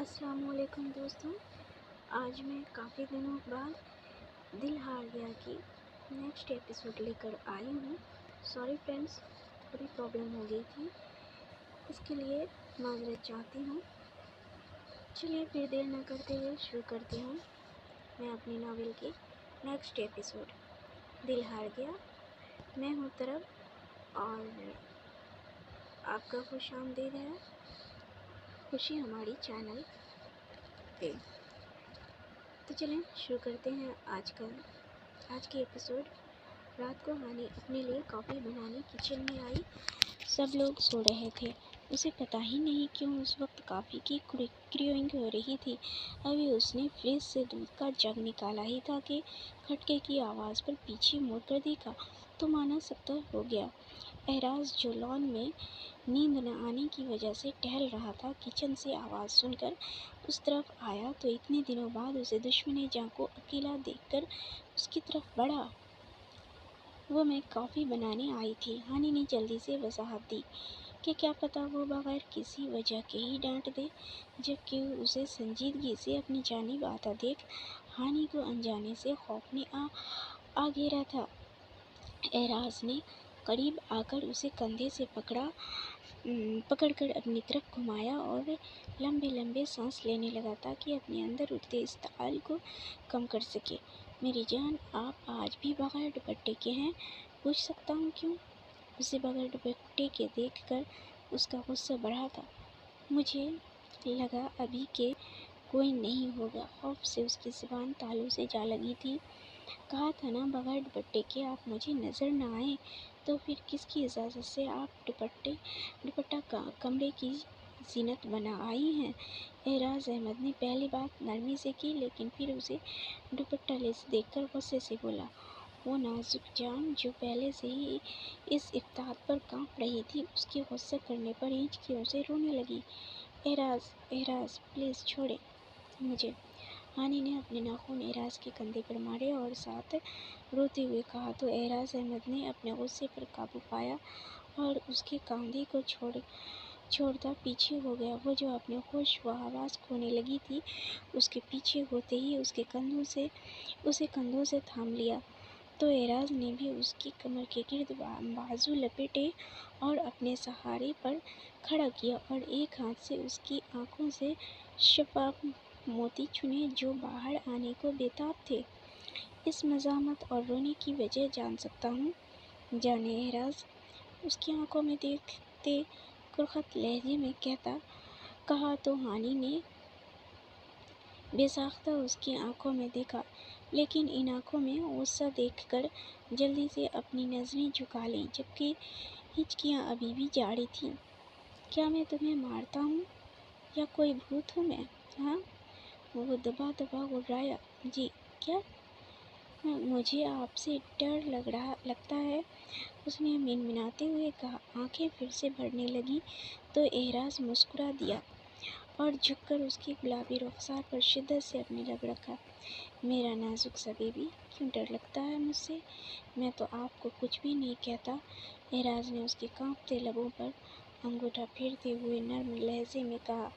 السلام علیکم دوستوں، آج میں کافی دنوں بعد دل ہار گیا کی نیکسٹ ایپیسوڈ لے کر آئی ہوں۔ سوری فرینڈس، تھوڑی پرابلم ہو گئی تھی، اس کے لیے معذرت چاہتی ہوں۔ چلیے پھر دیر نہ کرتے ہوئے شروع کرتی ہوں میں اپنی ناول کے نیکسٹ ایپیسوڈ دل ہار گیا۔ میں ہوں طرب اور آپ کا خوش آمدید ہے خوشی ہماری چینل پہ۔ تو چلیں شروع کرتے ہیں آج کے ایپیسوڈ۔ رات کو ہانی اپنے لیے کافی بنانے کچن میں آئی۔ سب لوگ سو رہے تھے، اسے پتہ ہی نہیں کیوں اس وقت کافی کی کریونگ ہو رہی تھی۔ ابھی اس نے فریج سے دودھ کا جگ نکالا ہی تھا کہ کھٹکے کی آواز پر پیچھے مڑ کر دیکھا تو مانا سکتا ہو گیا۔ اعراز جو لان میں نیند نہ آنے کی وجہ سے ٹہل رہا تھا، کچن سے آواز سن کر اس طرف آیا تو اتنے دنوں بعد اسے دشمن جاں کو اکیلا دیکھ کر اس کی طرف بڑھا۔ وہ میں کافی بنانے آئی تھی، ہانی نے جلدی سے وضاحت دی کہ کیا پتہ وہ بغیر کسی وجہ کے ہی ڈانٹ دے، جبکہ اسے سنجیدگی سے اپنی جانب آتا دیکھ ہانی کو انجانے سے خوف نے آ گھیرا تھا۔ اعراز نے قریب آ کر اسے کندھے سے پکڑ کر اپنی طرف گھمایا اور لمبے لمبے سانس لینے لگا تاکہ اپنے اندر اٹھتے اشتعال کو کم کر سکے۔ میری جان، آپ آج بھی بغیر دوپٹے کے ہیں؟ پوچھ سکتا ہوں کیوں؟ اسے بغیر دوپٹے کے دیکھ کر اس کا غصہ بڑھا تھا۔ مجھے لگا ابھی کہ کوئی نہیں ہوگا۔ خوف سے اس کی زبان تالوں سے جا لگی تھی۔ کہا تھا نا بغیر دوپٹے کے آپ مجھے نظر نہ آئیں، تو پھر کس کی اجازت سے آپ دوپٹہ کمرے کی زینت بنا آئی ہیں؟ اعراز احمد نے پہلی بات نرمی سے کی، لیکن پھر اسے دوپٹہ لیس دیکھ کر غصے سے بولا۔ وہ نازک جان جو پہلے سے ہی اس افتتاح پر کانپ رہی تھی، اس کے غصہ کرنے پر ہچکیوں سے رونے لگی۔ اعراز پلیز چھوڑیں مجھے۔ ہانی نے اپنے ناخن اعراز کے کندھے پر مارے اور ساتھ روتے ہوئے کہا تو اعراز احمد نے اپنے غصے پر قابو پایا اور اس کے کندھے کو چھوڑتا پیچھے ہو گیا۔ وہ جو اپنے ہوش و حواس کھونے لگی تھی، اس کے پیچھے ہوتے ہی اسے کندھوں سے تھام لیا تو اعراز نے بھی اس کی کمر کے گرد بازو لپیٹے اور اپنے سہارے پر کھڑا کیا اور ایک ہاتھ سے اس کی آنکھوں سے شفاف موتی چنے جو باہر آنے کو بے تاب تھے۔ اس مزاحمت اور رونے کی وجہ جان سکتا ہوں؟ جانے اعراز، اس کی آنکھوں میں دیکھتے کرخت لہجے میں کہا تو ہانی نے بے ساختہ اس کی آنکھوں میں دیکھا، لیکن ان آنکھوں میں غصہ دیکھ کر جلدی سے اپنی نظریں جھکا لیں، جبکہ ہچکیاں ابھی بھی جاری تھیں۔ کیا میں تمہیں مارتا ہوں یا کوئی بھوت ہوں میں؟ ہاں؟ وہ دبا گھبرایا۔ جی کیا؟ مجھے آپ سے ڈر لگتا ہے، اس نے منمناتے ہوئے کہا۔ آنکھیں پھر سے بھرنے لگیں تو اعراز مسکرا دیا اور جھک کر اس کی گلابی رخسار پر شدت سے اپنے لب رکھا۔ میرا نازک سا بیبی، کیوں ڈر لگتا ہے مجھ سے؟ میں تو آپ کو کچھ بھی نہیں کہتا۔ اعراز نے اس کے کانپتے لبوں پر انگوٹھا پھیرتے ہوئے نرم لہجے میں کہا۔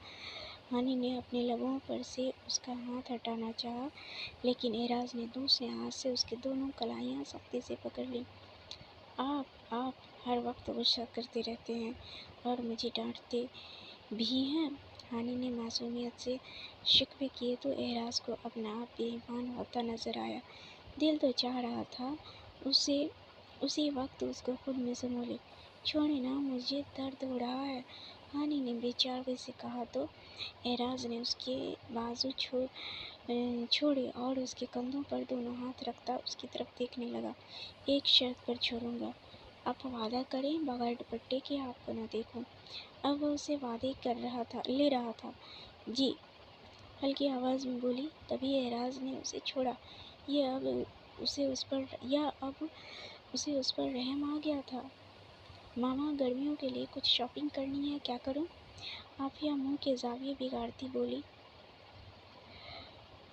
ہانی نے اپنے لبوں پر سے اس کا ہاتھ ہٹانا چاہا، لیکن اعراز نے دوسرے ہاتھ سے اس کی دونوں کلائیاں سختی سے پکڑ لیں۔ آپ ہر وقت غصہ کرتے رہتے ہیں اور مجھے ڈانٹتے بھی ہیں۔ ہانی نے معصومیت سے شکوے کیے تو اعراز کو اپنا آپ بے ایمان ہوتا نظر آیا۔ دل تو چاہ رہا تھا اسی وقت اس کو خود میں سنبھالے۔ چھوڑیں نا، مجھے درد ہو رہا ہے، ہانی نے بے چارگی سے کہا تو اعراز نے اس کے بازو چھوڑے اور اس کے کندھوں پر دونوں ہاتھ رکھتا اس کی طرف دیکھنے لگا۔ ایک شرط پر چھوڑوں گا، آپ وعدہ کریں بغیر دوپٹے کے آپ کو نہ دیکھوں۔ اب وہ اسے وعدے لے رہا تھا۔ جی، ہلکی آواز میں بولی۔ تبھی اعراز نے اسے چھوڑا۔ اب اسے اس پر رحم آ گیا تھا۔ ماما، گرمیوں کے لیے کچھ شاپنگ کرنی ہے، کیا کروں؟ عافیہ منہ کے زاویے بگاڑتی بولی۔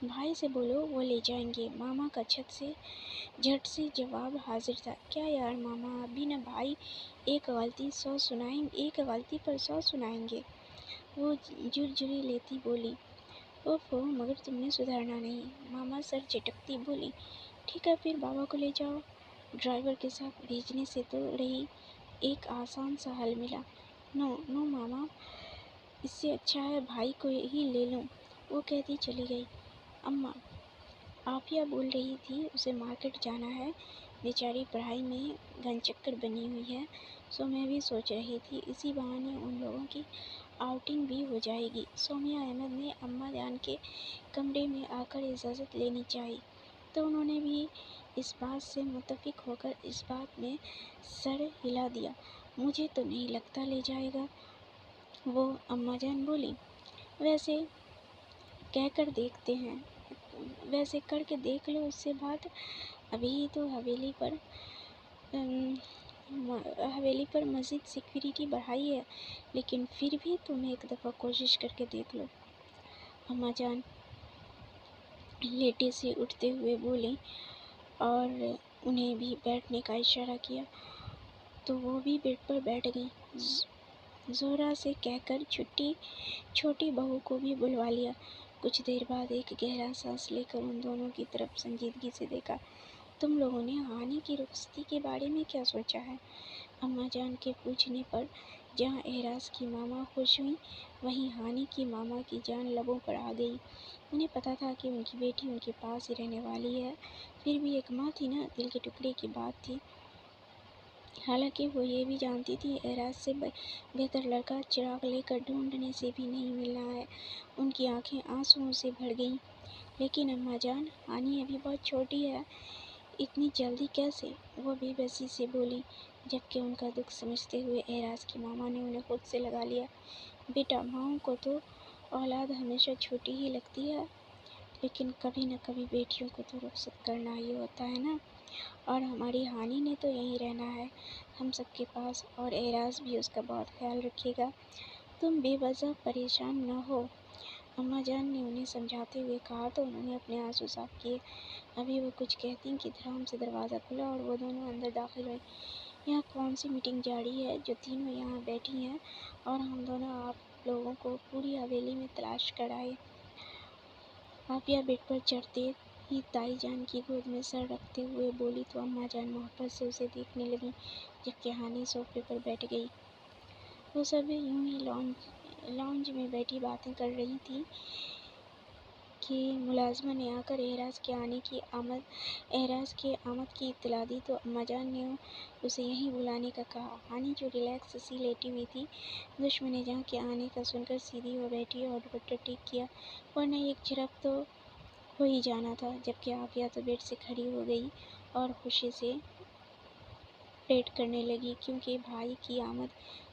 بھائی سے بولو، وہ لے جائیں گے۔ ماما کا جھٹ سے جواب حاضر تھا۔ کیا یار ماما، ابھی نہ بھائی، ایک غلطی پر 100 سنائیں گے۔ वो झुरझुरी लेती बोली, ओफो मगर तुमने सुधरना नहीं। मामा सर झटकती बोली, ठीक है फिर बाबा को ले जाओ। ड्राइवर के साथ भेजने से तो रही एक आसान सा हल मिला। नो नो मामा, इससे अच्छा है भाई को ही ले लूँ, वो कहती चली गई। अम्मा, आफिया बोल रही थी उसे मार्केट जाना है, बेचारी पढ़ाई में घनचक्कर बनी हुई है। सो मैं भी सोच रही थी इसी बहाने उन लोगों की आउटिंग भी हो जाएगी। सोमिया अहमद ने अम्मा जान के कमरे में आकर इजाज़त लेनी चाहिए, तो उन्होंने भी इस बात से मुत्तफिक होकर इस बात में सर हिला दिया। मुझे तो नहीं लगता ले जाएगा वो, अम्मा जान बोली। वैसे कहकर देखते हैं, वैसे करके देख लो उससे बात। अभी तो हवेली पर मज़ीद सिक्योरिटी बढ़ाई है, लेकिन फिर भी तुम एक दफ़ा कोशिश करके देख लो। अम्मा जान लेटे से उठते हुए बोली और उन्हें भी बैठने का इशारा किया, तो वो भी बेड पर बैठ गई। ज़ोरा से कहकर छोटी बहू को भी बुलवा लिया। कुछ देर बाद एक गहरा सांस लेकर उन दोनों की तरफ संजीदगी से देखा। तुम लोगों ने हानि की रुखसती के बारे में क्या सोचा है? अम्मा जान के पूछने पर जहाँ एहराज की मामा खुश हुई, वहीं हानि की मामा की जान लबों पर आ गई। उन्हें पता था कि उनकी बेटी उनके पास ही रहने वाली है, फिर भी एक माँ थी ना, दिल के टुकड़े की बात थी। हालांकि वो ये भी जानती थी एहराज से बेहतर लड़का चिराग लेकर ढूंढने से भी नहीं मिलना है। उनकी आंखें आंसुओं से भर गईं। लेकिन अम्मा जान, हानि अभी बहुत छोटी है, इतनी जल्दी कैसे? वो बेबसी से बोली, जबकि उनका दुख समझते हुए एहराज की मामा ने उन्हें खुद से लगा लिया। बेटा, माँओं को तो औलाद हमेशा छोटी ही लगती है, लेकिन कभी न कभी बेटियों को तो रुखसत करना ही होता है ना। और हमारी हानि ने तो यहीं रहना है हम सबके पास, और एहराज भी उसका बहुत ख्याल रखेगा। तुम बेवजह परेशान न हो, अम्मा जान ने उन्हें समझाते हुए कहा, तो उन्होंने अपने आंसू साफ किए। अभी वो कुछ कहती कि धड़ाम से दरवाज़ा खुला और वो दोनों अंदर दाखिल हुई। यहाँ कौन सी मीटिंग जारी है जो तीनों यहाँ बैठी हैं और हम दोनों आप लोगों को पूरी हवेली में तलाश कर आए? आफिया बेड पर चढ़ते ही ताई जान की गोद में सर रखते हुए बोली, तो अम्मा जान मोहब्बत से उसे देखने लगी, जबकि हानि सोफे पर बैठ गई। वो सब यूं ही लॉन्ज में बैठी बातें कर रही थी कि मुलाजमा ने आकर एहराज के आमद की इत्तला दी, तो अम्मा जान ने उसे यहीं बुलाने का कहा। हानि जो रिलैक्स सी लेटी हुई थी, दुश्मन जहाँ के आने का सुनकर सीधी हो बैठी और दुपट्टा ठीक किया, वरना एक झड़प तो हो ही जाना था। जबकि आफिया तो बेड से खड़ी हो गई और खुशी से परेड करने लगी, क्योंकि भाई की आमद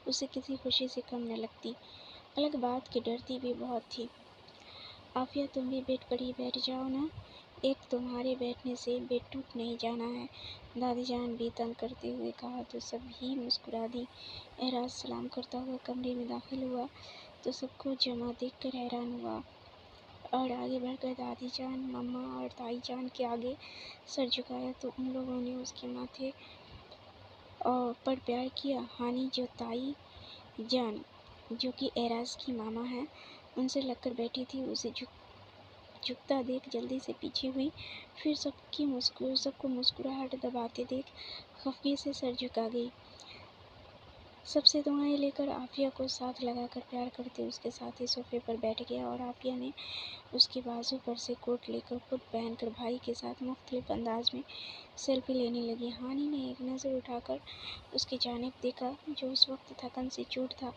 उसे किसी खुशी से कम न लगती। अलग बात की डरती भी बहुत थी। आफिया, तुम भी बेड पर ही बैठ जाओ ना, एक तुम्हारे बैठने से बेड टूट नहीं जाना है, दादी जान भी तंग करते हुए कहा, तो सब ही मुस्कुरा दी। एहराज सलाम करता हुआ कमरे में दाखिल हुआ तो सबको जमा देखकर हैरान हुआ और आगे बढ़कर दादी जान, मम्मा और ताई जान के आगे सर झुकाया, तो उन लोगों ने उसके माथे पर प्यार किया। हानि जो ताई जान, जो कि एहराज की मामा है, उनसे लगकर बैठी थी, उसे झुकता देख जल्दी से पीछे हुई, फिर सबको मुस्कुराहट दबाते देख खफगी से सर झुका गई। सबसे दुआएं लेकर आफिया को साथ लगाकर प्यार करते उसके साथ ही सोफे पर बैठ गया और आफिया ने उसके बाजू पर से कोट लेकर खुद पहनकर भाई के साथ मुख्तलिफ अंदाज में सेल्फी लेने लगी। हानि ने एक नज़र उठाकर उसकी जानिब देखा, जो उस वक्त थकन से चूर था,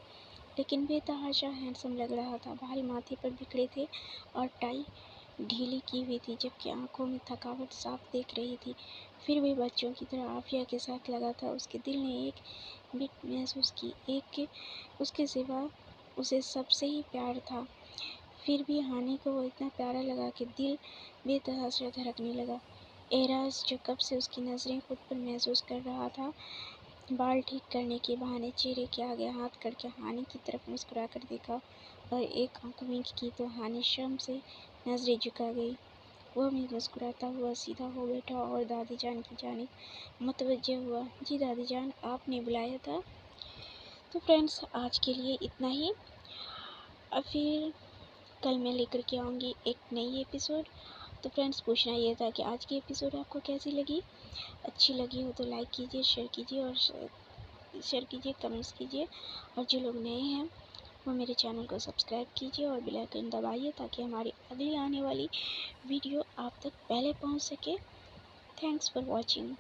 लेकिन बेतहाशा हैंडसम लग रहा था। बाल माथे पर बिखरे थे और टाई ढीली की हुई थी, जबकि आंखों में थकावट साफ देख रही थी। फिर भी बच्चों की तरह आफिया के साथ लगा था। उसके दिल ने एक बिट महसूस की, एक उसके सिवा उसे सबसे ही प्यार था। फिर भी हानि को वो इतना प्यारा लगा कि दिल बेतहाशा धड़कने लगा। एहराज, जो कब से उसकी नज़रें खुद पर महसूस कर रहा था, बाल ठीक करने के बहाने चेहरे के आगे हाथ करके हानि की तरफ मुस्कुरा कर देखा और एक आंख विंक की, तो हानि शर्म से नजरें झुका गई। वो भी मुस्कुराता हुआ सीधा हो बैठा और दादी जान की जानिब मुतवज्जह हुआ। जी दादी जान, आपने बुलाया था? तो फ्रेंड्स, आज के लिए इतना ही। اور پھر کل میں لے کر کے آؤں گی ایک نئی ایپیسوڈ۔ تو فرینڈس پوچھنا یہ تھا کہ آج کی ایپیسوڈ آپ کو کیسی لگی؟ اچھی لگی ہو تو لائک کیجیے، شیئر کیجیے، کمنٹس کیجیے، اور جو لوگ نئے ہیں وہ میرے چینل کو سبسکرائب کیجیے اور بیل آئیکن دبائیے تاکہ ہماری اگلی آنے والی ویڈیو آپ تک پہلے پہنچ سکے۔ Thanks for watching.